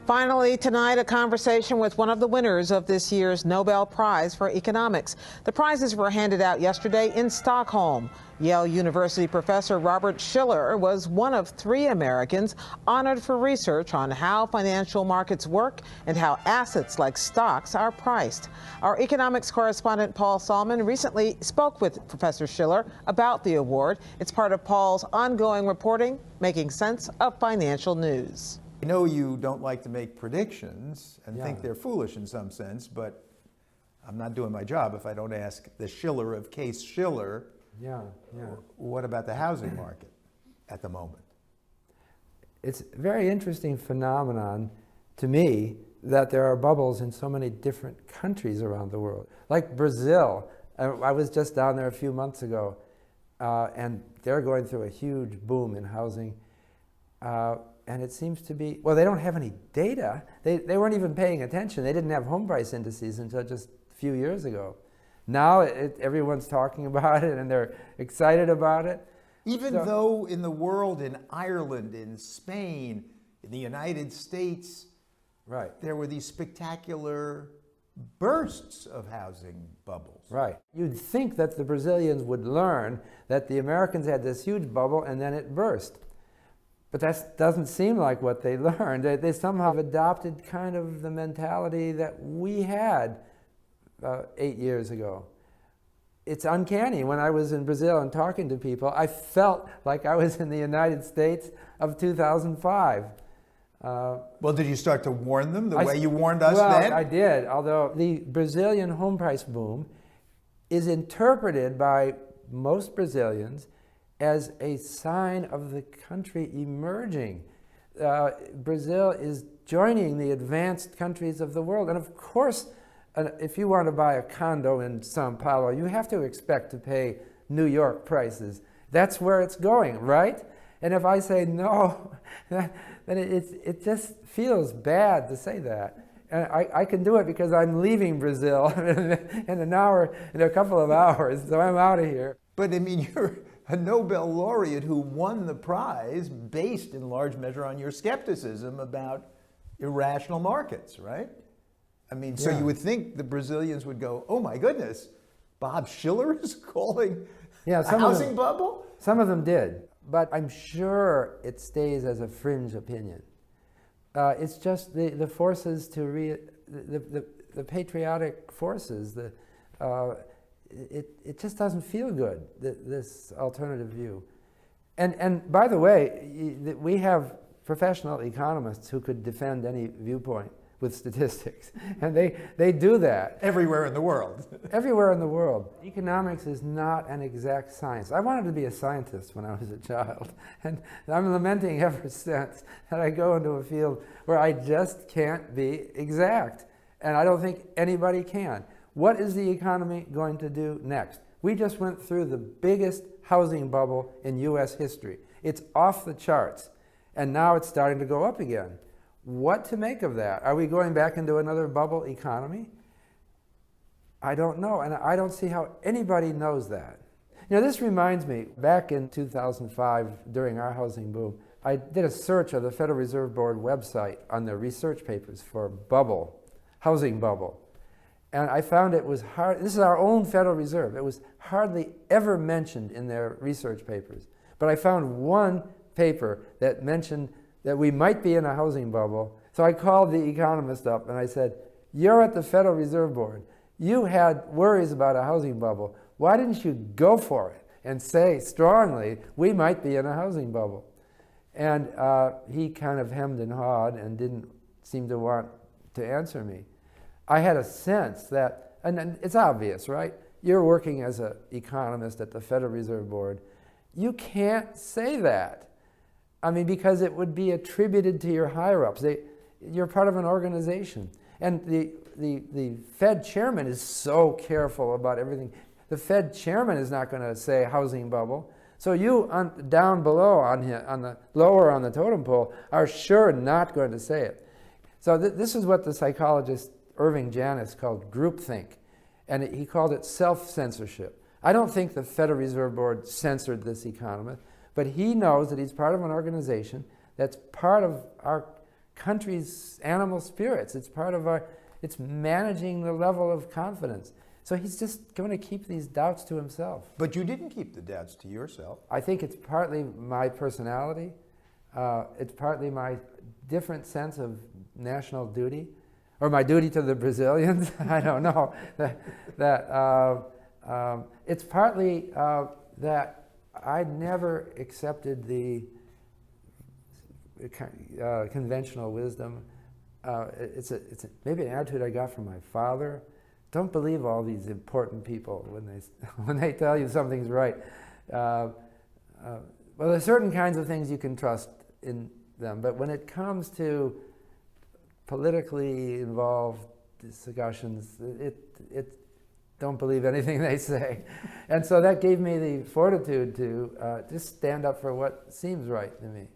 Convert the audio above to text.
Finally, tonight, a conversation with one of the winners of this year's Nobel Prize for Economics. The prizes were handed out yesterday in Stockholm. Yale University professor Robert Shiller was one of 3 Americans honored for research on how financial markets work and how assets like stocks are priced. Our economics correspondent Paul Salman recently spoke with Professor Shiller about the award. It's part of Paul's ongoing reporting, making sense of financial news. I know you don't like to make predictions and think they're foolish in some sense, but I'm not doing my job if I don't ask the Shiller of Case Shiller, what about the housing market at the moment? It's a very interesting phenomenon to me that there are bubbles in so many different countries around the world. Like Brazil, I was just down there a few months ago, and they're going through a huge boom in housing. And it seems to be, well, they don't have any data. They weren't even paying attention. They didn't have home price indices until just a few years ago. Now everyone's talking about it and they're excited about it. Even though in the world, in Ireland, in Spain, in the United States, there were these spectacular bursts of housing bubbles. Right. You'd think that the Brazilians would learn that the Americans had this huge bubble and then it burst. But that doesn't seem like what they learned. They somehow have adopted kind of the mentality that we had 8 years ago. It's uncanny. When I was in Brazil and talking to people, I felt like I was in the United States of 2005. Well, did you start to warn them the way you warned us then? Well, I did, although the Brazilian home price boom is interpreted by most Brazilians as a sign of the country emerging. Brazil is joining the advanced countries of the world. And of course, if you want to buy a condo in Sao Paulo, you have to expect to pay New York prices. That's where it's going, right? And if I say no, then it just feels bad to say that. And I can do it because I'm leaving Brazil in a couple of hours, so I'm out of here. But I mean, you're a Nobel laureate who won the prize based in large measure on your skepticism about irrational markets, right? I mean, so you would think the Brazilians would go, oh my goodness, Bob Shiller is calling a housing bubble? Some of them did, but I'm sure it stays as a fringe opinion. It's just the forces the patriotic forces, it just doesn't feel good, this alternative view. And by the way, we have professional economists who could defend any viewpoint with statistics, and they do that. Everywhere in the world. Everywhere in the world. Economics is not an exact science. I wanted to be a scientist when I was a child, and I'm lamenting ever since that I go into a field where I just can't be exact, and I don't think anybody can. What is the economy going to do next? We just went through the biggest housing bubble in US history. It's off the charts, and now it's starting to go up again. What to make of that? Are we going back into another bubble economy? I don't know, and I don't see how anybody knows that. You know, this reminds me, back in 2005, during our housing boom, I did a search of the Federal Reserve Board website on their research papers for bubble, housing bubble. And I found it was hard, this is our own Federal Reserve, it was hardly ever mentioned in their research papers. But I found one paper that mentioned that we might be in a housing bubble. So I called the economist up and I said, you're at the Federal Reserve Board. You had worries about a housing bubble. Why didn't you go for it and say strongly, we might be in a housing bubble? And he kind of hemmed and hawed and didn't seem to want to answer me. I had a sense that, and it's obvious, right? You're working as an economist at the Federal Reserve Board. You can't say that. I mean, because it would be attributed to your higher-ups. You're part of an organization. And the Fed chairman is so careful about everything. The Fed chairman is not going to say housing bubble. So you down below on the lower on the totem pole are sure not going to say it. So this is what the psychologist Irving Janis called groupthink, and he called it self-censorship. I don't think the Federal Reserve Board censored this economist, but he knows that he's part of an organization that's part of our country's animal spirits. It's part of it's managing the level of confidence. So he's just going to keep these doubts to himself. But you didn't keep the doubts to yourself. I think it's partly my personality. It's partly my different sense of national duty, or my duty to the Brazilians. I don't know. It's partly that I never accepted the conventional wisdom. It's maybe an attitude I got from my father. Don't believe all these important people when they tell you something's right. Well, there's certain kinds of things you can trust in them, but when it comes to politically involved discussions, don't believe anything they say. And so that gave me the fortitude to just stand up for what seems right to me.